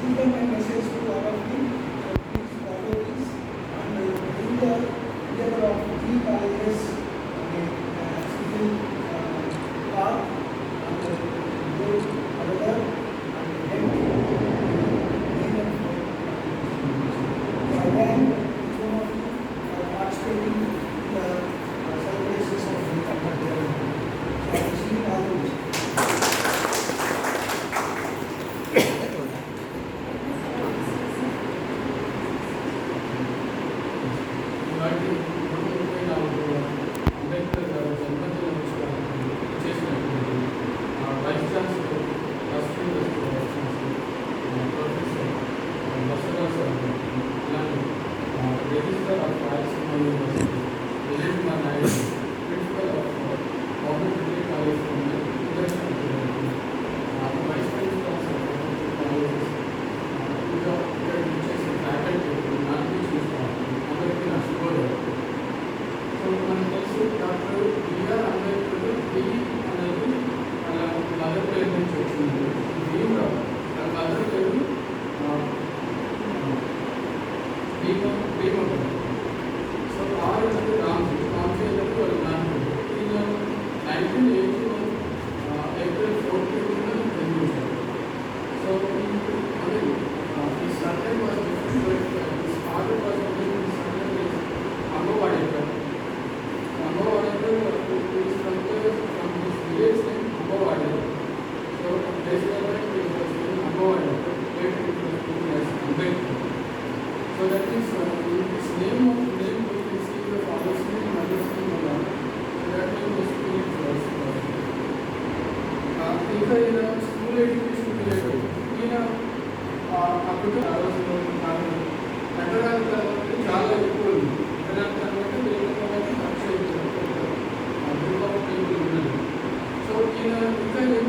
is my message to all of you. Please follow this and in the endeavor of 3 colleges civil path and go further and help even I thank each one of you for participating in the celebrations of the company. I wish you all the best. So that is his name of name we can see the father's name, mother's name along. So that name was spelled first. ఇంకా ఈయన school education related ఈయన అప్పుడు ఎకరాల తర్వాత చాలా ఎక్కువ ఉంది. ఎకరాల తర్వాత వేరే ఖర్చు అవుతుంది. సో ఈయన ఇంకా ఏం